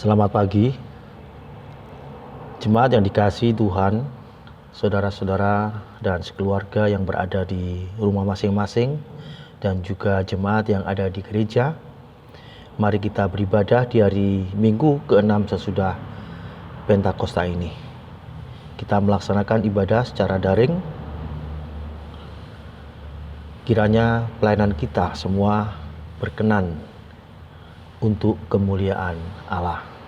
Selamat pagi, jemaat yang dikasihi Tuhan, saudara-saudara dan sekeluarga yang berada di rumah masing-masing, dan juga jemaat yang ada di gereja. Mari kita beribadah di hari Minggu ke-6 sesudah Pentakosta ini. Kita melaksanakan ibadah secara daring. Kiranya pelayanan kita semua berkenan untuk kemuliaan Allah.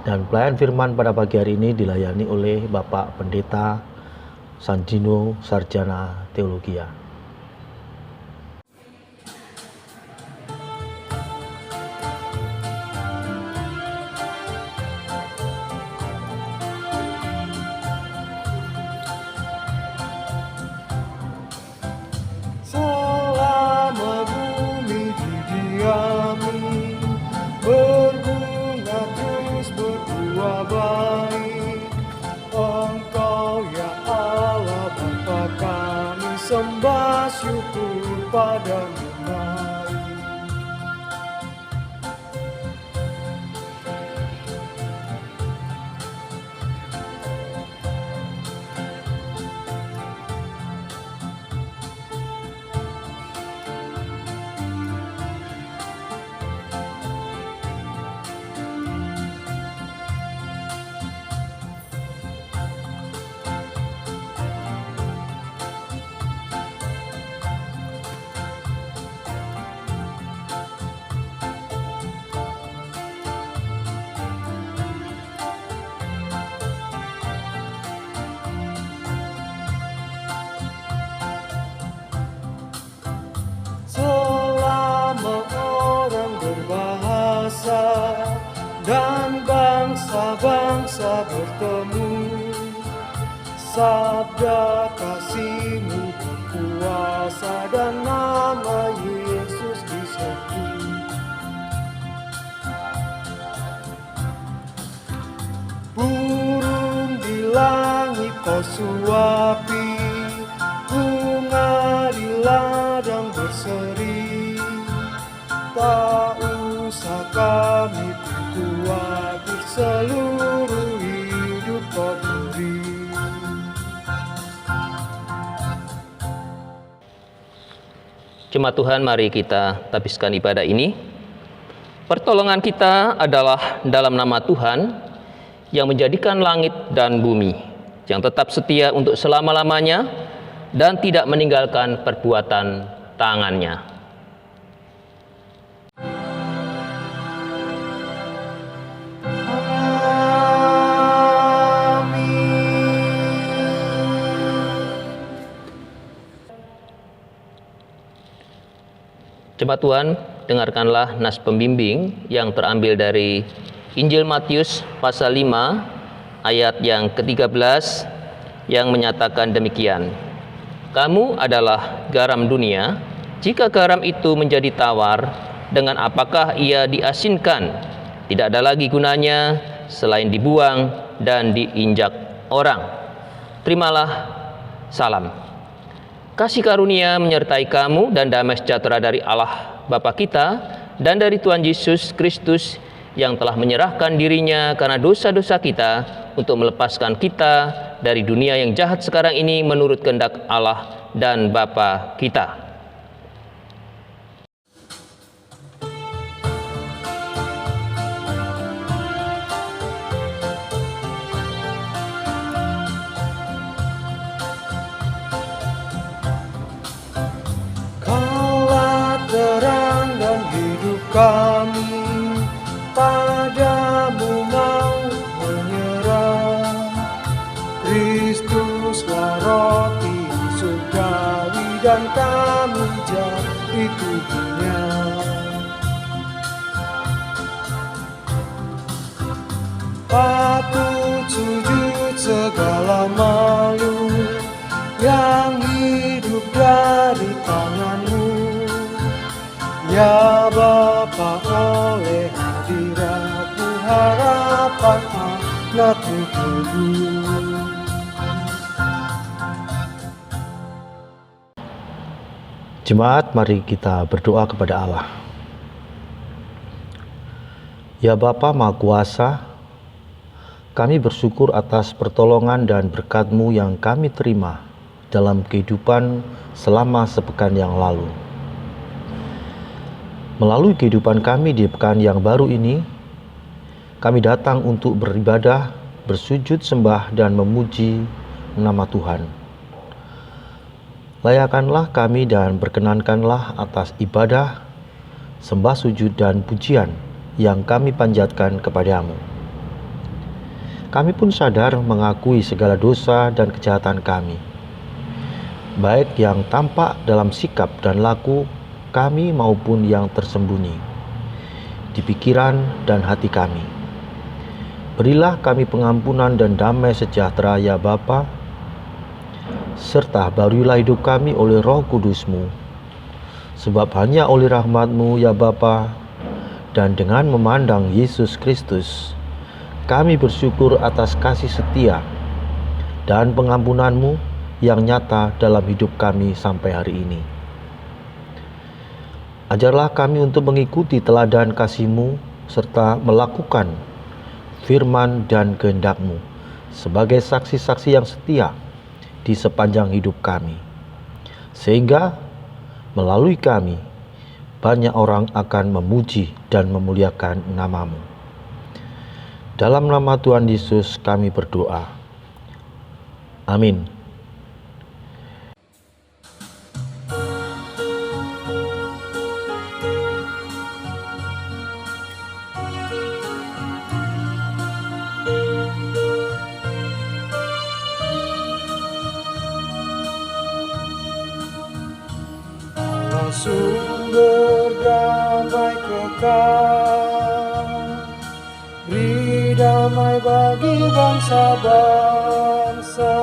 Dan pelayan firman pada pagi hari ini dilayani oleh Bapak Pendeta Sandino Sarjana Teologia. Selama bumi didiami, berbunga terus berbuah baik. Engkau ya Allah Bapa kami sembah syukur padamu mari. Selama orang berbahasa dan bangsa-bangsa bertemu, sabda kasih-Mu berkuasa dan nama Yesus disebut. Burung di langit Kau suapi, bunga di ladang berseri. Tak usah kami khawatir, seluruh hidup Kau beri. Jemaat Tuhan, mari kita habiskan ibadah ini. Pertolongan kita adalah dalam nama Tuhan yang menjadikan langit dan bumi, yang tetap setia untuk selama-lamanya dan tidak meninggalkan perbuatan tangannya. Jemaat Tuhan, dengarkanlah nas pembimbing yang terambil dari Injil Matius pasal 5 ayat yang ke-13 yang menyatakan demikian. Kamu adalah garam dunia. Jika garam itu menjadi tawar, dengan apakah ia diasinkan? Tidak ada lagi gunanya selain dibuang dan diinjak orang. Terimalah salam. Kasih karunia menyertai kamu dan damai sejahtera dari Allah Bapa kita dan dari Tuhan Yesus Kristus yang telah menyerahkan dirinya karena dosa-dosa kita untuk melepaskan kita dari dunia yang jahat sekarang ini menurut kehendak Allah dan Bapa kita. Kaulah terang dan hidup kami, padamu mau menyerah. Kristuslah roti surgawi dan kami jadi tubuhnya. Patut sujud segala makhluk yang hidup dari tangan-Mu. Ya Bapa, oleh hadirat-Mu harapan anak-Mu teguh. Jemaat, mari kita berdoa kepada Allah. Ya Bapa Maha Kuasa, kami bersyukur atas pertolongan dan berkat-Mu yang kami terima dalam kehidupan selama sepekan yang lalu. Melalui kehidupan kami di pekan yang baru ini, kami datang untuk beribadah, bersujud sembah dan memuji nama Tuhan. Layakanlah kami dan berkenankanlah atas ibadah, sembah sujud dan pujian yang kami panjatkan kepadamu. Kami pun sadar mengakui segala dosa dan kejahatan kami, baik yang tampak dalam sikap dan laku kami maupun yang tersembunyi di pikiran dan hati kami. Berilah kami pengampunan dan damai sejahtera ya Bapa, serta barulah hidup kami oleh Roh Kudus-Mu, sebab hanya oleh rahmat-Mu ya Bapa, dan dengan memandang Yesus Kristus, kami bersyukur atas kasih setia dan pengampunan-Mu yang nyata dalam hidup kami sampai hari ini. Ajarlah kami untuk mengikuti teladan kasih-Mu serta melakukan firman dan kehendak-Mu sebagai saksi-saksi yang setia di sepanjang hidup kami, sehingga melalui kami banyak orang akan memuji dan memuliakan nama-Mu. Dalam nama Tuhan Yesus kami berdoa. Amin. Sumber damai kekal, beri damai bagi bangsa-bangsa,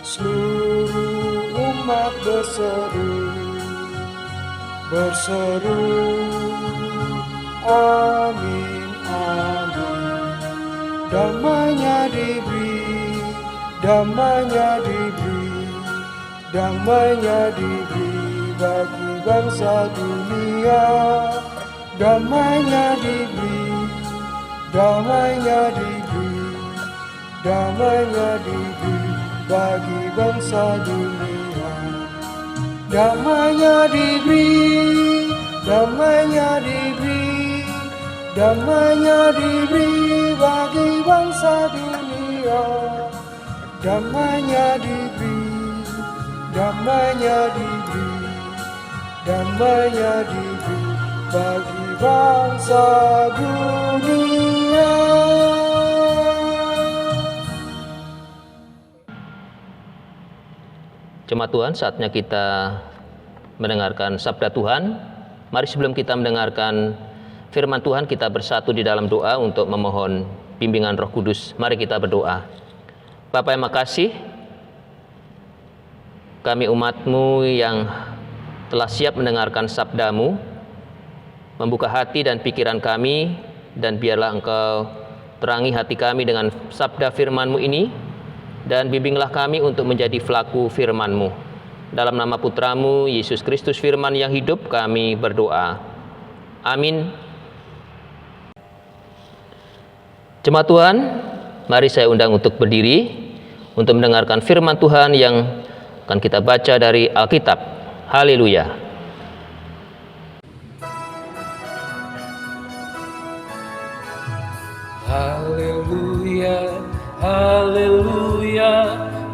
seluruh umat berseru, amin, amin. Damainya diberi, damainya diberi bagi bangsa dunia, damainya diberi bagi bangsa dunia, damainya diberi bagi bangsa dunia, damainya diberi bagi bangsa dunia. Jemaat Tuhan, saatnya kita mendengarkan sabda Tuhan. Mari sebelum kita mendengarkan firman Tuhan, kita bersatu di dalam doa untuk memohon bimbingan Roh Kudus. Mari kita berdoa. Bapa yang makasih, kami umat-Mu yang telah siap mendengarkan sabda-Mu, membuka hati dan pikiran kami, dan biarlah Engkau terangi hati kami dengan sabda firman-Mu ini, dan bimbinglah kami untuk menjadi pelaku firman-Mu. Dalam nama Putra-Mu, Yesus Kristus firman yang hidup, kami berdoa. Amin. Jemaat Tuhan, mari saya undang untuk berdiri untuk mendengarkan firman Tuhan yang akan kita baca dari Alkitab. Haleluya. Haleluya, haleluya,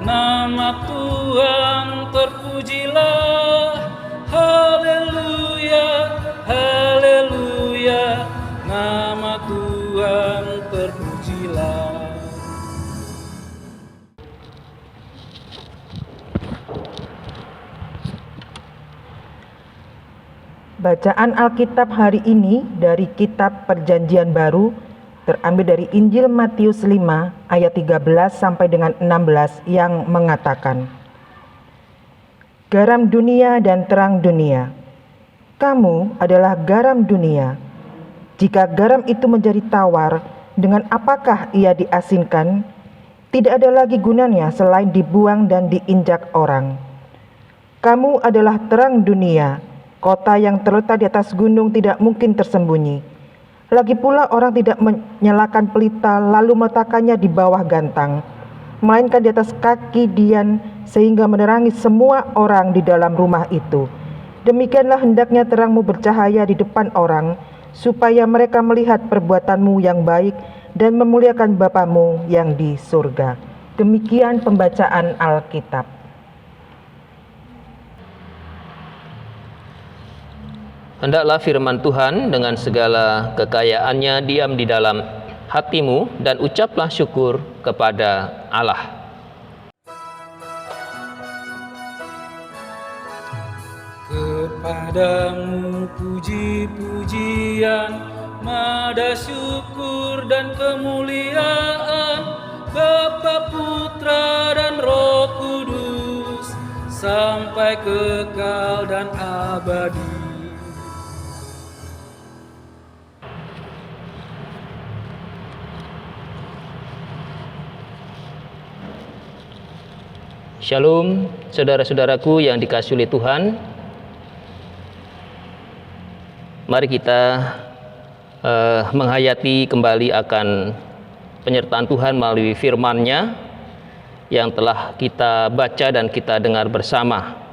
nama Tuhan terpujilah. Haleluya, haleluya, nama Tuhan terpujilah. Bacaan Alkitab hari ini dari Kitab Perjanjian Baru terambil dari Injil Matius 5 ayat 13 sampai dengan 16 yang mengatakan, Garam dunia dan terang dunia. Kamu adalah garam dunia. Jika garam itu menjadi tawar, dengan apakah ia diasinkan? Tidak ada lagi gunanya selain dibuang dan diinjak orang. Kamu adalah terang dunia. Kota yang terletak di atas gunung tidak mungkin tersembunyi. Lagi pula orang tidak menyalakan pelita lalu meletakkannya di bawah gantang, melainkan di atas kaki dian sehingga menerangi semua orang di dalam rumah itu. Demikianlah hendaknya terangmu bercahaya di depan orang, supaya mereka melihat perbuatanmu yang baik dan memuliakan Bapamu yang di surga. Demikian pembacaan Alkitab. Hendaklah firman Tuhan dengan segala kekayaannya diam di dalam hatimu dan ucaplah syukur kepada Allah. Kepadamu puji-pujian, nada syukur dan kemuliaan, Bapa, Putra dan Roh Kudus, sampai kekal dan abadi. Shalom, saudara-saudaraku yang dikasihi oleh Tuhan. Mari kita menghayati kembali akan penyertaan Tuhan melalui firman-Nya yang telah kita baca dan kita dengar bersama.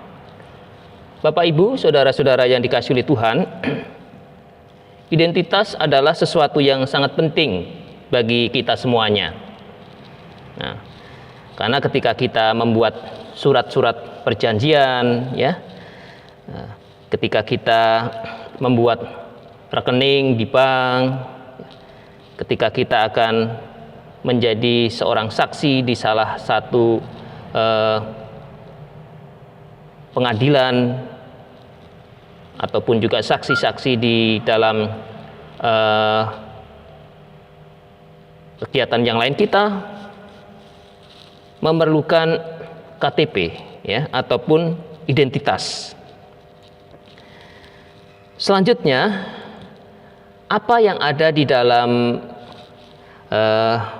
Bapak, Ibu, saudara-saudara yang dikasihi oleh Tuhan, identitas adalah sesuatu yang sangat penting bagi kita semuanya. Nah, karena ketika kita membuat surat-surat perjanjian, ya, ketika kita membuat rekening di bank, ketika kita akan menjadi seorang saksi di salah satu pengadilan, ataupun juga saksi-saksi di dalam kegiatan yang lain, kita memerlukan KTP, ya, ataupun identitas. Selanjutnya, apa yang ada di dalam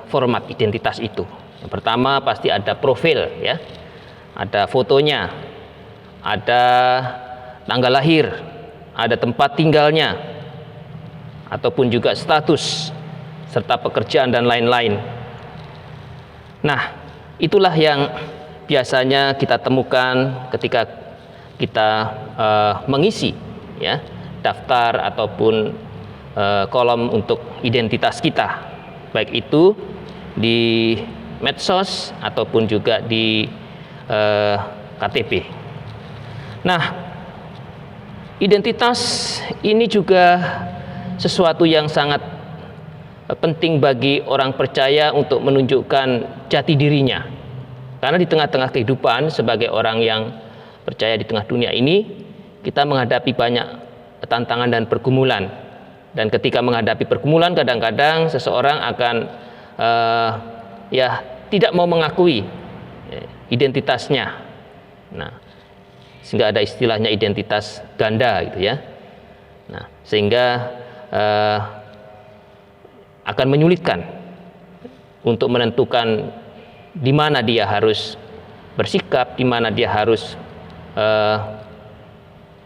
format identitas itu? Yang pertama pasti ada profil, ya, ada fotonya, ada tanggal lahir, ada tempat tinggalnya, ataupun juga status serta pekerjaan dan lain-lain. Nah, itulah yang biasanya kita temukan ketika kita mengisi, ya, daftar ataupun kolom untuk identitas kita, baik itu di medsos ataupun juga di KTP. Nah, identitas ini juga sesuatu yang sangat penting bagi orang percaya untuk menunjukkan jati dirinya. Karena di tengah-tengah kehidupan sebagai orang yang percaya di tengah dunia ini, kita menghadapi banyak tantangan dan pergumulan. Dan ketika menghadapi pergumulan, kadang-kadang seseorang akan tidak mau mengakui identitasnya. Nah, sehingga ada istilahnya identitas ganda, gitu ya. Nah, sehingga akan menyulitkan untuk menentukan di mana dia harus bersikap, di mana dia harus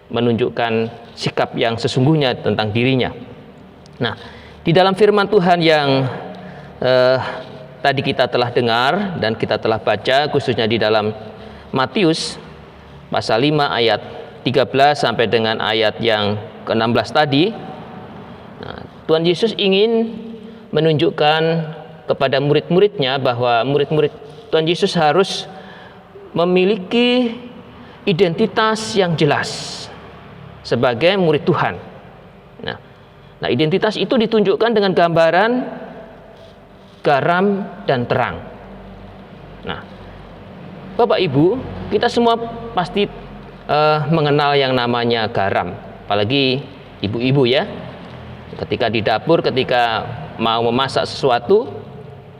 menunjukkan sikap yang sesungguhnya tentang dirinya. Nah, di dalam firman Tuhan yang tadi kita telah dengar dan kita telah baca, khususnya di dalam Matius pasal 5 ayat 13 sampai dengan ayat yang ke-16 tadi, nah, Tuhan Yesus ingin menunjukkan kepada murid-muridnya bahwa murid-murid Tuhan Yesus harus memiliki identitas yang jelas sebagai murid Tuhan. Nah, identitas itu ditunjukkan dengan gambaran garam dan terang. Nah, Bapak Ibu, kita semua pasti mengenal yang namanya garam, apalagi ibu-ibu, ya. Ketika di dapur, ketika mau memasak sesuatu,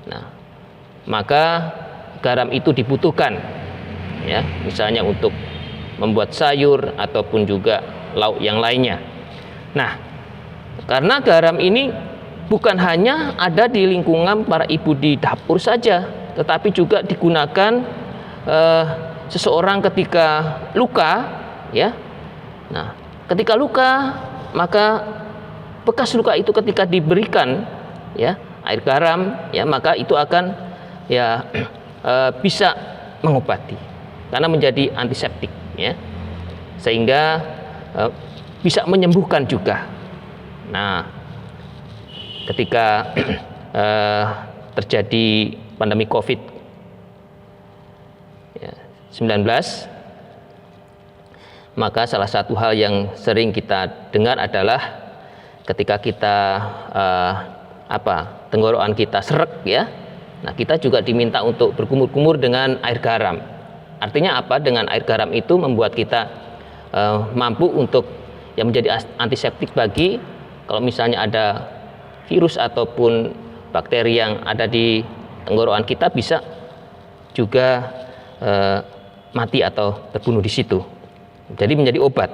nah, maka garam itu dibutuhkan, ya, misalnya untuk membuat sayur ataupun juga lauk yang lainnya. Nah, karena garam ini bukan hanya ada di lingkungan para ibu di dapur saja, tetapi juga digunakan seseorang ketika luka, ya. Nah, ketika luka, maka bekas luka itu ketika diberikan ya air garam ya, maka itu akan ya bisa mengobati karena menjadi antiseptik ya, sehingga bisa menyembuhkan juga. Nah, ketika terjadi pandemi COVID-19, maka salah satu hal yang sering kita dengar adalah ketika kita tenggorokan kita seret ya, nah kita juga diminta untuk berkumur-kumur dengan air garam. Artinya apa? Dengan air garam itu membuat kita mampu untuk yang menjadi antiseptik bagi kalau misalnya ada virus ataupun bakteri yang ada di tenggorokan kita bisa juga mati atau terbunuh di situ. Jadi menjadi obat,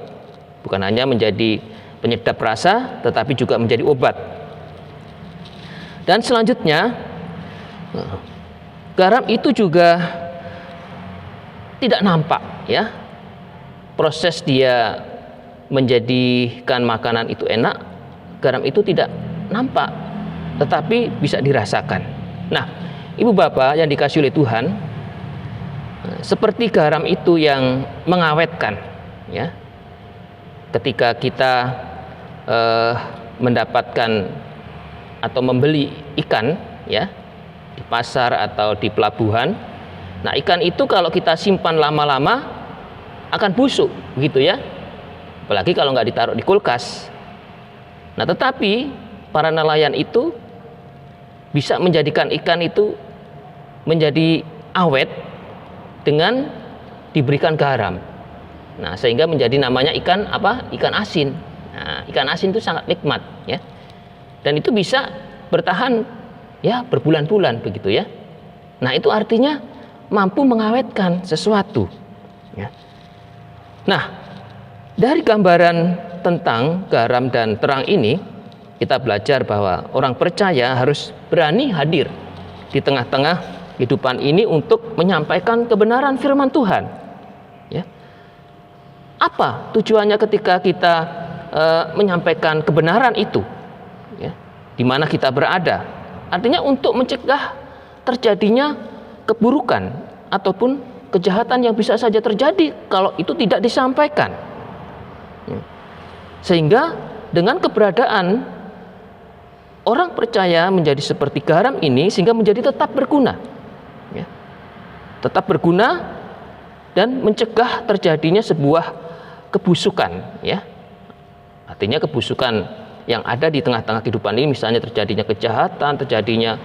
bukan hanya menjadi penyedap rasa, tetapi juga menjadi obat. Dan selanjutnya, garam itu juga tidak nampak, ya. Proses dia menjadikan makanan itu enak, garam itu tidak nampak, tetapi bisa dirasakan. Nah, ibu bapak yang dikasihi oleh Tuhan, seperti garam itu yang mengawetkan, ya. Ketika kita mendapatkan atau membeli ikan, ya, di pasar atau di pelabuhan, nah ikan itu kalau kita simpan lama-lama akan busuk, begitu ya. Apalagi kalau nggak ditaruh di kulkas. Nah, tetapi para nelayan itu bisa menjadikan ikan itu menjadi awet dengan diberikan garam. Nah, sehingga menjadi namanya ikan apa? Ikan asin. Nah, ikan asin itu sangat nikmat, ya. Dan itu bisa bertahan ya berbulan-bulan begitu ya. Nah, itu artinya mampu mengawetkan sesuatu, ya. Nah, dari gambaran tentang garam dan terang ini, kita belajar bahwa orang percaya harus berani hadir di tengah-tengah kehidupan ini untuk menyampaikan kebenaran firman Tuhan. Ya. Apa tujuannya ketika kita menyampaikan kebenaran itu? Ya. Di mana kita berada? Artinya untuk mencegah terjadinya keburukan ataupun kejahatan yang bisa saja terjadi kalau itu tidak disampaikan. Ya. Sehingga dengan keberadaan orang percaya menjadi seperti garam ini sehingga menjadi tetap berguna, ya. Tetap berguna dan mencegah terjadinya sebuah kebusukan, ya. Artinya kebusukan yang ada di tengah-tengah kehidupan ini, misalnya terjadinya kejahatan, terjadinya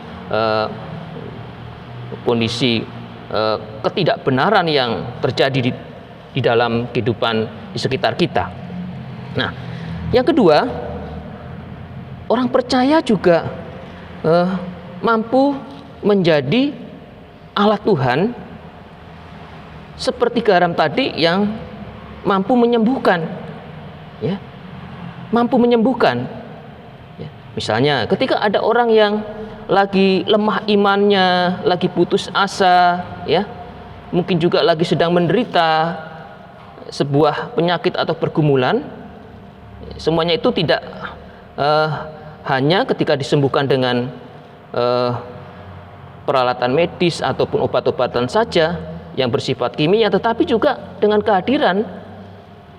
kondisi ketidakbenaran yang terjadi di dalam kehidupan di sekitar kita. Nah, yang kedua, orang percaya juga mampu menjadi alat Tuhan seperti garam tadi yang mampu menyembuhkan, ya, mampu menyembuhkan. Ya. Misalnya, ketika ada orang yang lagi lemah imannya, lagi putus asa, ya, mungkin juga lagi sedang menderita sebuah penyakit atau pergumulan, semuanya itu tidak hanya ketika disembuhkan dengan peralatan medis ataupun obat-obatan saja yang bersifat kimia, tetapi juga dengan kehadiran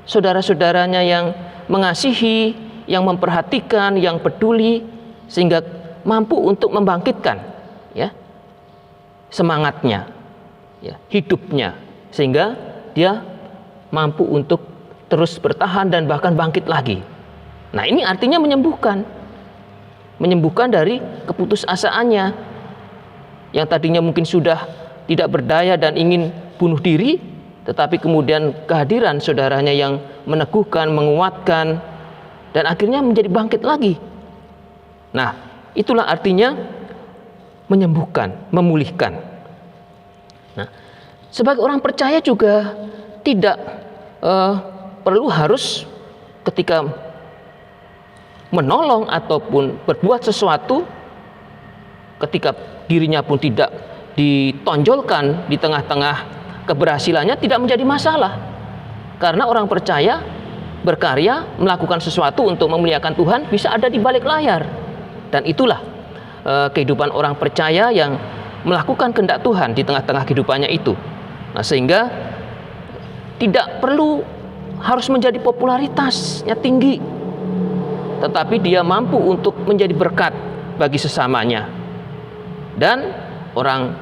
saudara-saudaranya yang mengasihi, yang memperhatikan, yang peduli, sehingga mampu untuk membangkitkan, ya, semangatnya, ya, hidupnya, sehingga dia mampu untuk terus bertahan dan bahkan bangkit lagi. Nah, ini artinya menyembuhkan dari keputusasaannya yang tadinya mungkin sudah tidak berdaya dan ingin bunuh diri, tetapi kemudian kehadiran saudaranya yang meneguhkan, menguatkan, dan akhirnya menjadi bangkit lagi. Nah, itulah artinya menyembuhkan, memulihkan. Nah, sebagai orang percaya juga tidak perlu harus ketika menolong ataupun berbuat sesuatu ketika dirinya pun tidak ditonjolkan di tengah-tengah keberhasilannya tidak menjadi masalah. Karena orang percaya berkarya, melakukan sesuatu untuk memuliakan Tuhan, bisa ada di balik layar. Dan itulah kehidupan orang percaya yang melakukan kehendak Tuhan di tengah-tengah kehidupannya itu. Nah, sehingga tidak perlu harus menjadi popularitasnya tinggi, tetapi dia mampu untuk menjadi berkat bagi sesamanya. Dan orang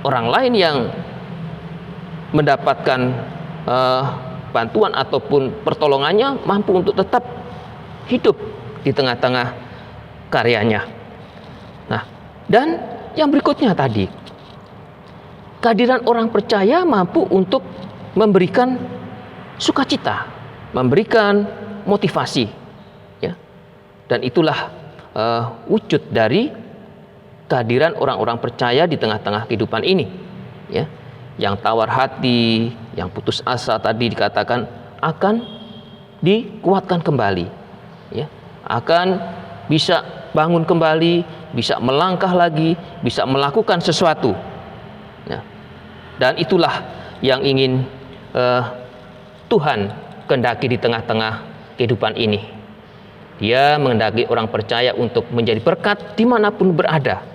lain yang mendapatkan bantuan ataupun pertolongannya mampu untuk tetap hidup di tengah-tengah karyanya. Nah, dan yang berikutnya tadi, kehadiran orang percaya mampu untuk memberikan sukacita, memberikan motivasi, ya. Dan itulah wujud dari kehadiran orang-orang percaya di tengah-tengah kehidupan ini, ya. Yang tawar hati, yang putus asa tadi dikatakan akan dikuatkan kembali, ya. Akan bisa bangun kembali, bisa melangkah lagi, bisa melakukan sesuatu. Nah, dan itulah yang ingin Tuhan kehendaki di tengah-tengah kehidupan ini. Dia menghendaki orang percaya untuk menjadi berkat dimanapun berada.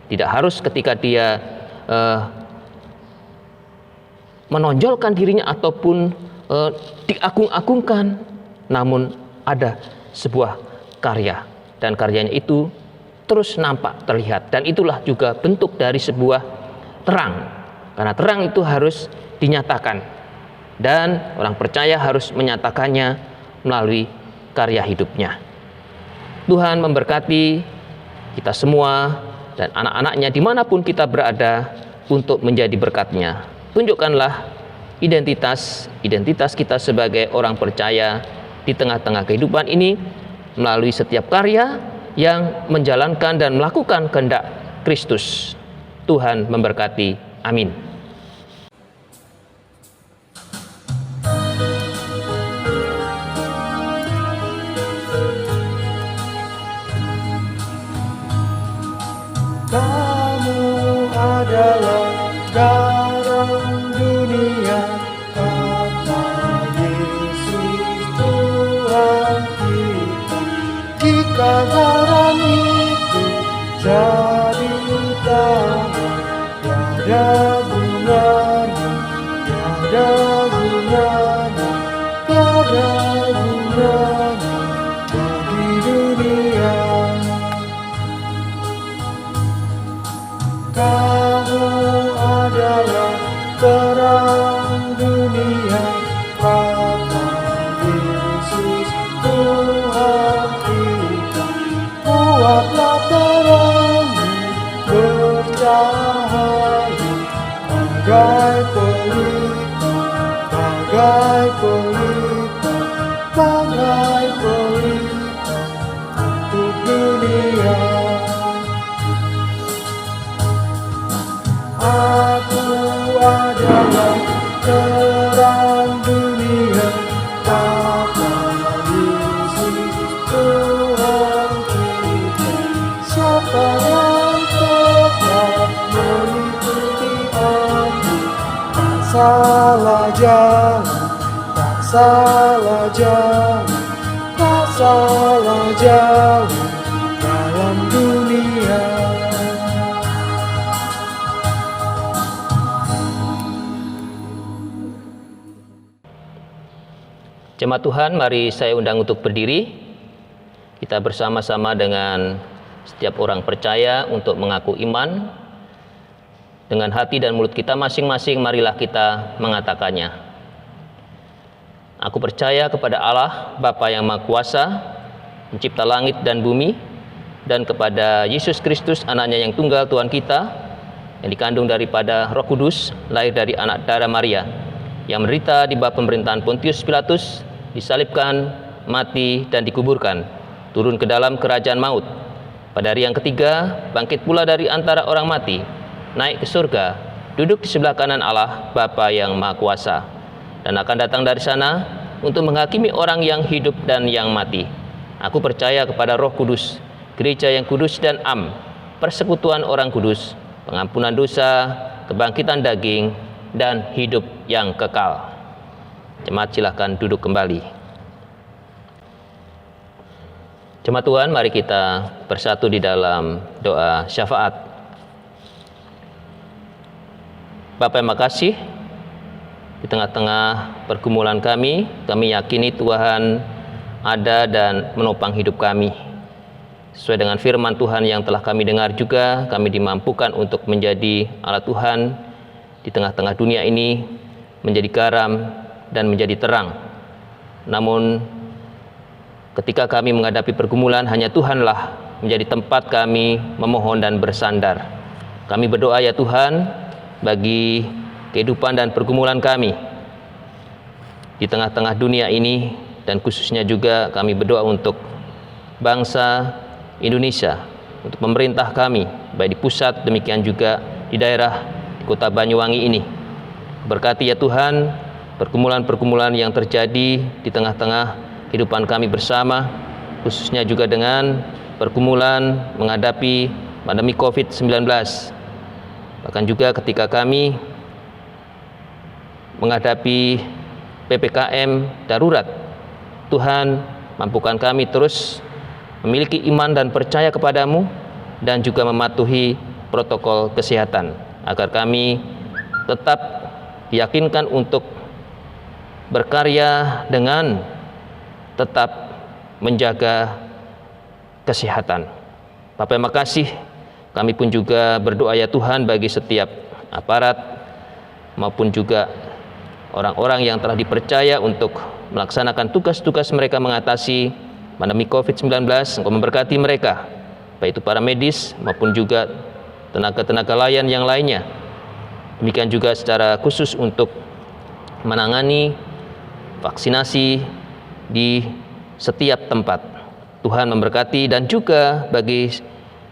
Tidak harus ketika dia menonjolkan dirinya ataupun diagung-agungkan, namun ada sebuah karya, dan karyanya itu terus nampak, terlihat. Dan itulah juga bentuk dari sebuah terang, karena terang itu harus dinyatakan, dan orang percaya harus menyatakannya melalui karya hidupnya. Tuhan memberkati kita semua dan anak-anaknya dimanapun kita berada untuk menjadi berkat-Nya. Tunjukkanlah identitas kita sebagai orang percaya di tengah-tengah kehidupan ini melalui setiap karya yang menjalankan dan melakukan kehendak Kristus. Tuhan memberkati. Amin. Kamu adalah garam dunia, kata Yesus Tuhan kita. Jika garam itu jadi tanah, tiada gunanya, tiada gunanya, tiada gunanya bagi dunia. Kamu adalah terang dunia, kata Yesus Tuhan kita. Buatlah terangmu bercahaya, bagai pelita, bagai pelita, bagai pelita untuk dunia. Aku adalah terang dunia, kata Yesus Tuhan kita. Siapa yang tetap mengikuti Aku, tak salah jalan, tak salah jalan, tak salah jalan dalam dunia. Jemaat Tuhan, mari saya undang untuk berdiri. Kita bersama-sama dengan setiap orang percaya untuk mengaku iman. Dengan hati dan mulut kita masing-masing, marilah kita mengatakannya. Aku percaya kepada Allah, Bapa yang Maha Kuasa, pencipta langit dan bumi, dan kepada Yesus Kristus, anaknya yang tunggal Tuhan kita, yang dikandung daripada Roh Kudus, lahir dari anak darah Maria, yang menderita di bawah pemerintahan Pontius Pilatus, disalibkan, mati, dan dikuburkan, turun ke dalam kerajaan maut. Pada hari yang ketiga, bangkit pula dari antara orang mati, naik ke surga, duduk di sebelah kanan Allah, Bapa yang Maha Kuasa, dan akan datang dari sana untuk menghakimi orang yang hidup dan yang mati. Aku percaya kepada Roh Kudus, gereja yang kudus dan am, persekutuan orang kudus, pengampunan dosa, kebangkitan daging, dan hidup yang kekal. Jemaat silakan duduk kembali. Jemaat Tuhan, mari kita bersatu di dalam doa syafaat. Bapa yang makasih, di tengah-tengah pergumulan kami yakini Tuhan ada dan menopang hidup kami. Sesuai dengan firman Tuhan yang telah kami dengar juga, kami dimampukan untuk menjadi alat Tuhan di tengah-tengah dunia ini, menjadi garam dan menjadi terang. Namun ketika kami menghadapi pergumulan, hanya Tuhanlah menjadi tempat kami memohon dan bersandar. Kami berdoa ya Tuhan, bagi kehidupan dan pergumulan kami di tengah-tengah dunia ini, dan khususnya juga kami berdoa untuk bangsa Indonesia, untuk pemerintah kami, baik di pusat demikian juga di daerah di kota Banyuwangi ini. Berkati ya Tuhan pergumulan-pergumulan yang terjadi di tengah-tengah kehidupan kami bersama, khususnya juga dengan pergumulan menghadapi pandemi COVID-19. Bahkan juga ketika kami menghadapi PPKM darurat, Tuhan mampukan kami terus memiliki iman dan percaya kepadamu, dan juga mematuhi protokol kesehatan, agar kami tetap diyakinkan untuk berkarya dengan tetap menjaga kesehatan. Bapa yang makasih, kami pun juga berdoa ya Tuhan bagi setiap aparat maupun juga orang-orang yang telah dipercaya untuk melaksanakan tugas-tugas mereka mengatasi pandemi COVID-19. Engkau memberkati mereka, baik itu para medis maupun juga tenaga-tenaga layan yang lainnya. Demikian juga secara khusus untuk menangani vaksinasi di setiap tempat. Tuhan memberkati, dan juga bagi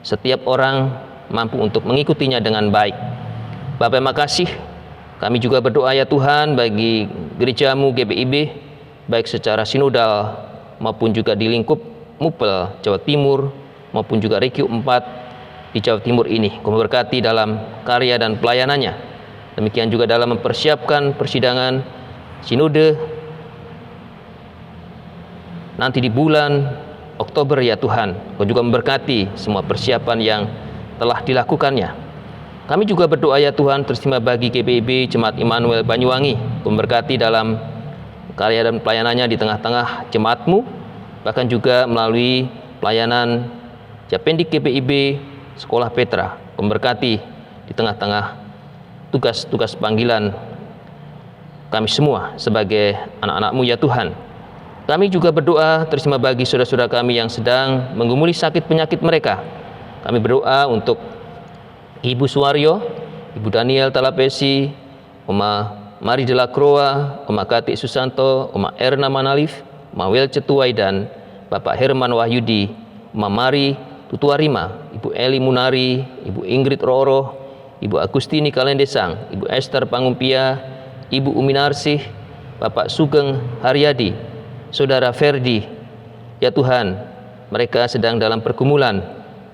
setiap orang mampu untuk mengikutinya dengan baik. Bapa yang makasih, kami juga berdoa ya Tuhan bagi gerejamu GBIB, baik secara sinodal maupun juga di lingkup Mupel Jawa Timur maupun juga Regio 4 di Jawa Timur ini. Kau memberkati dalam karya dan pelayanannya. Demikian juga dalam mempersiapkan persidangan sinode nanti di bulan Oktober ya Tuhan. Kau juga memberkati semua persiapan yang telah dilakukannya. Kami juga berdoa ya Tuhan terima bagi GBIB Jemaat Immanuel Banyuwangi. Kau memberkati dalam karya dan pelayanannya di tengah-tengah jemaatmu, bahkan juga melalui pelayanan Japendik GBIB Sekolah Petra. Kau memberkati di tengah-tengah tugas-tugas panggilan kami semua sebagai anak-anak-Mu ya Tuhan. Kami juga berdoa terima bagi saudara-saudara kami yang sedang menggumuli sakit penyakit mereka. Kami berdoa untuk Ibu Suwaryo, Ibu Daniel Talapesi, Oma Mari de la Croa, Oma Kati Susanto, Oma Erna Manalif, Oma Welce Tuai, dan Bapak Herman Wahyudi, Oma Mari Tutuarima, Ibu Eli Munari, Ibu Ingrid Roro, Ibu Agustini Kalendesang, Ibu Esther Pangumpia, Ibu Uminarsih, Bapak Sugeng Haryadi, Saudara Ferdi. Ya Tuhan, mereka sedang dalam pergumulan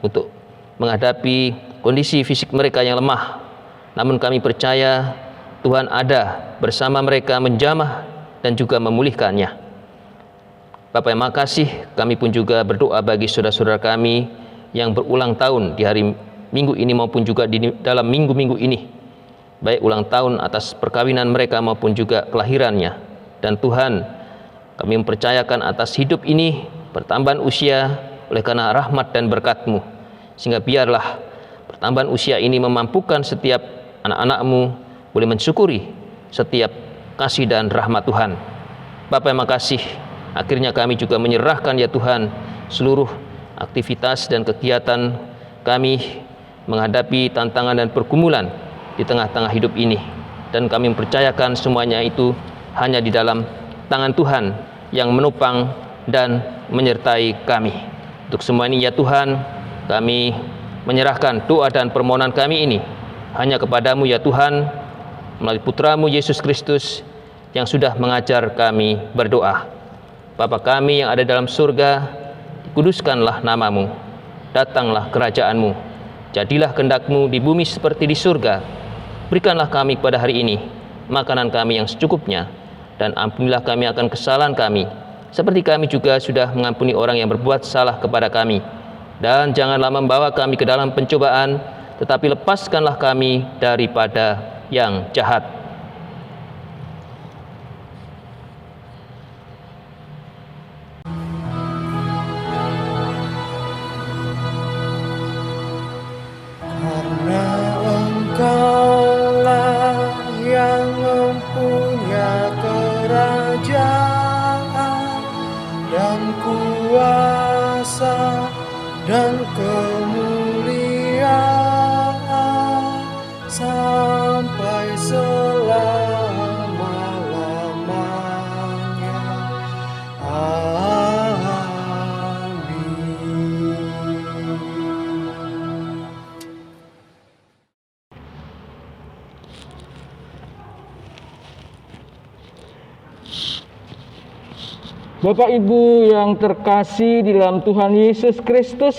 untuk menghadapi kondisi fisik mereka yang lemah. Namun kami percaya Tuhan ada bersama mereka menjamah dan juga memulihkannya. Bapa yang makasih, kami pun juga berdoa bagi saudara-saudara kami yang berulang tahun di hari Minggu ini maupun juga di dalam minggu-minggu ini, baik ulang tahun atas perkawinan mereka maupun juga kelahirannya. Dan Tuhan, kami mempercayakan atas hidup ini pertambahan usia oleh karena rahmat dan berkat-Mu, sehingga biarlah pertambahan usia ini memampukan setiap anak-anak-Mu boleh mensyukuri setiap kasih dan rahmat Tuhan. Bapa yang makasih, akhirnya kami juga menyerahkan ya Tuhan seluruh aktivitas dan kegiatan kami menghadapi tantangan dan pergumulan di tengah-tengah hidup ini, dan kami mempercayakan semuanya itu hanya di dalam tangan Tuhan yang menopang dan menyertai kami. Untuk semua ini ya Tuhan, kami menyerahkan doa dan permohonan kami ini hanya kepadamu ya Tuhan, melalui Putramu Yesus Kristus yang sudah mengajar kami berdoa. Bapa kami yang ada dalam surga, dikuduskanlah namamu, datanglah kerajaan-Mu, jadilah kehendak-Mu di bumi seperti di surga. Berikanlah kami pada hari ini makanan kami yang secukupnya, dan ampunilah kami akan kesalahan kami, seperti kami juga sudah mengampuni orang yang berbuat salah kepada kami. Dan janganlah membawa kami ke dalam pencobaan, tetapi lepaskanlah kami daripada yang jahat. Karena Engkaulah yang mempunyai kerajaan dan kuasa dan kemuliaan sampai selama-lamanya. Amin. Bapak Ibu yang terkasih di dalam Tuhan Yesus Kristus,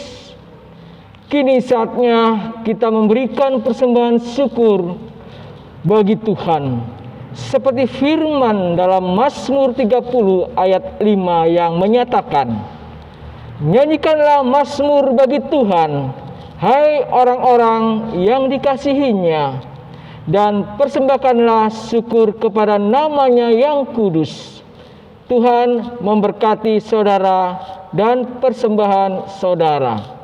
kini saatnya kita memberikan persembahan syukur bagi Tuhan. Seperti firman dalam Mazmur 30 ayat 5 yang menyatakan, "Nyanyikanlah mazmur bagi Tuhan, hai orang-orang yang dikasihinya, dan persembahkanlah syukur kepada nama-Nya yang kudus." Tuhan memberkati saudara dan persembahan saudara.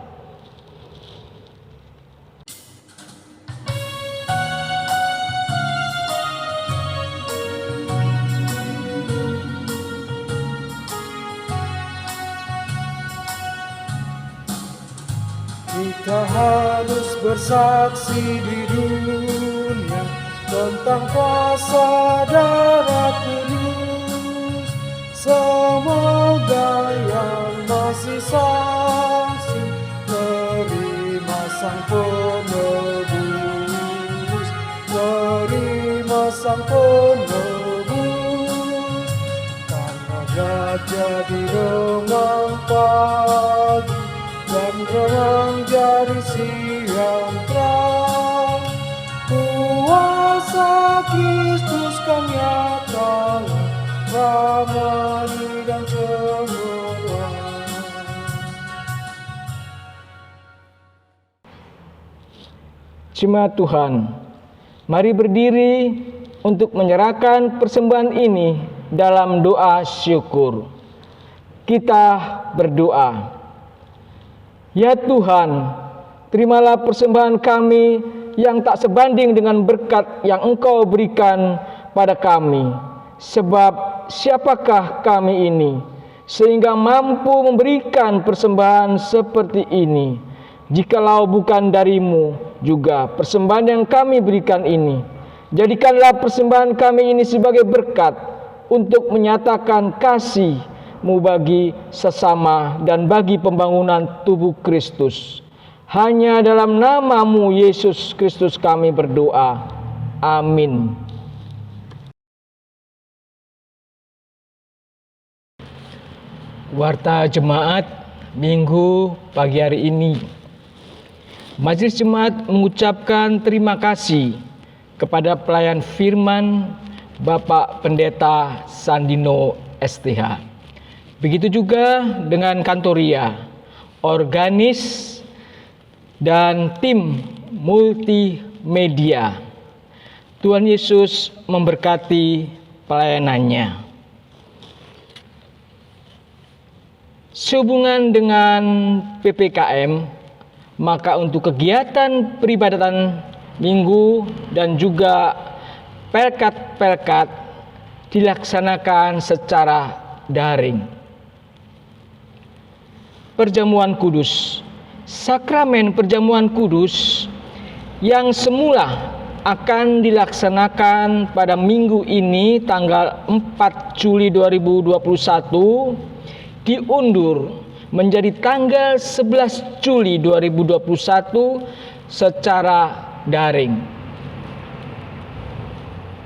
Kita harus bersaksi di dunia tentang kuasa darah kudus. Semoga yang masih saksi terima Sang Penebus, terima Sang Penebus. Karena gajah di remang pagi dan remang jadi siang terang, kuasa Kristus kan nyata, ramai dan cemerlang. Jemaat Tuhan, mari berdiri untuk menyerahkan persembahan ini dalam doa syukur. Kita berdoa. Ya Tuhan, terimalah persembahan kami yang tak sebanding dengan berkat yang Engkau berikan pada kami. Sebab siapakah kami ini sehingga mampu memberikan persembahan seperti ini? Jikalau bukan dari-Mu juga persembahan yang kami berikan ini. Jadikanlah persembahan kami ini sebagai berkat untuk menyatakan kasih-Mu bagi sesama dan bagi pembangunan tubuh Kristus. Hanya dalam nama-Mu Yesus Kristus kami berdoa. Amin. Warta Jemaat Minggu pagi hari ini. Majelis Jemaat mengucapkan terima kasih kepada pelayan firman Bapak Pendeta Sandino STH. Begitu juga dengan Kantoria, organis, dan tim multimedia. Tuhan Yesus memberkati pelayanannya. Sehubungan dengan PPKM, maka untuk kegiatan peribadatan minggu dan juga pelkat-pelkat dilaksanakan secara daring. Perjamuan Kudus, sakramen perjamuan kudus yang semula akan dilaksanakan pada minggu ini tanggal 4 Juli 2021 diundur menjadi tanggal 11 Juli 2021 secara daring.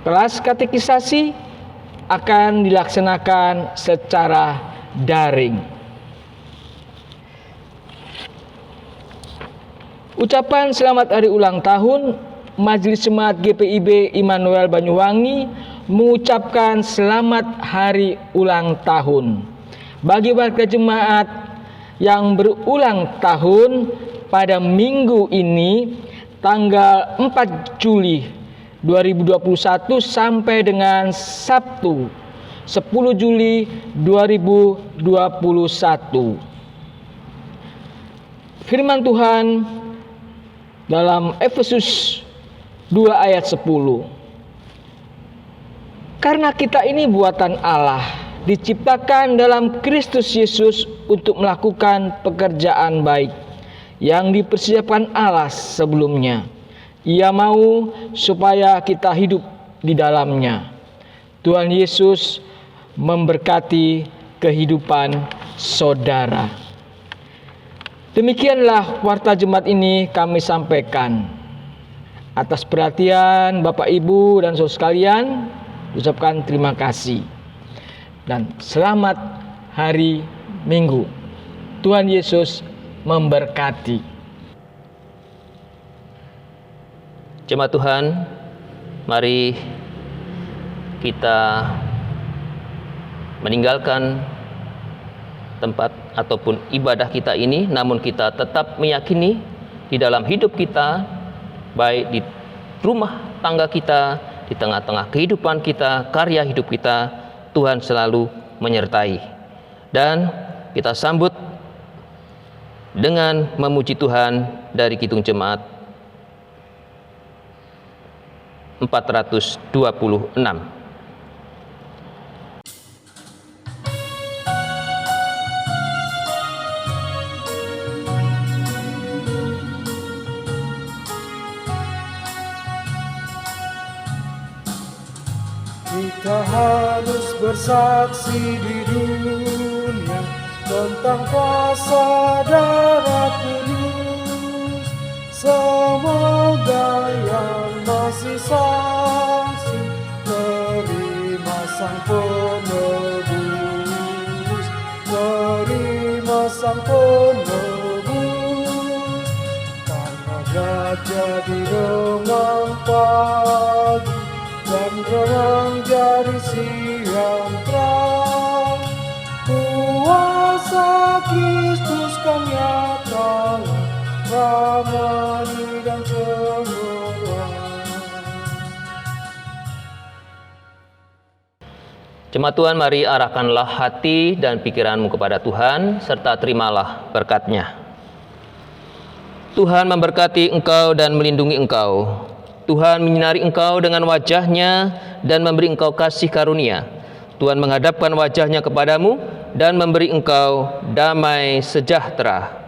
Kelas katekisasi akan dilaksanakan secara daring. Ucapan selamat hari ulang tahun Majelis Jemaat GPIB Immanuel Banyuwangi mengucapkan selamat hari ulang tahun. Bagi warga jemaat yang berulang tahun pada minggu ini tanggal 4 Juli 2021 sampai dengan Sabtu 10 Juli 2021. Firman Tuhan dalam Efesus 2 ayat 10. Karena kita ini buatan Allah, diciptakan dalam Kristus Yesus untuk melakukan pekerjaan baik yang dipersiapkan Allah sebelumnya. Ia mau supaya kita hidup di dalamnya. Tuhan Yesus memberkati kehidupan saudara. Demikianlah warta jemaat ini kami sampaikan. Atas perhatian Bapak Ibu dan saudara sekalian, ucapkan terima kasih. Dan selamat hari Minggu. Tuhan Yesus memberkati. Jemaat Tuhan, mari kita meninggalkan tempat ataupun ibadah kita ini, namun kita tetap meyakini di dalam hidup kita, baik di rumah tangga kita, di tengah-tengah kehidupan kita, karya hidup kita, Tuhan selalu menyertai. Dan kita sambut dengan memuji Tuhan dari Kidung Jemaat 426. Kita harus bersaksi di dunia tentang kuasa darah kudus. Semoga yang masih saksi terima sang penebus, terima sang penebus. Karena gajah di remang pagi dan remang jadi siang terang, kuasa Kristus kan nyata, ramai dan cemerlang. Jemaat Tuhan, mari arahkanlah hati dan pikiranmu kepada Tuhan, serta terimalah berkat-Nya. Tuhan memberkati engkau dan melindungi engkau. Tuhan menyinari engkau dengan wajah-Nya dan memberi engkau kasih karunia. Tuhan menghadapkan wajah-Nya kepadamu dan memberi engkau damai sejahtera.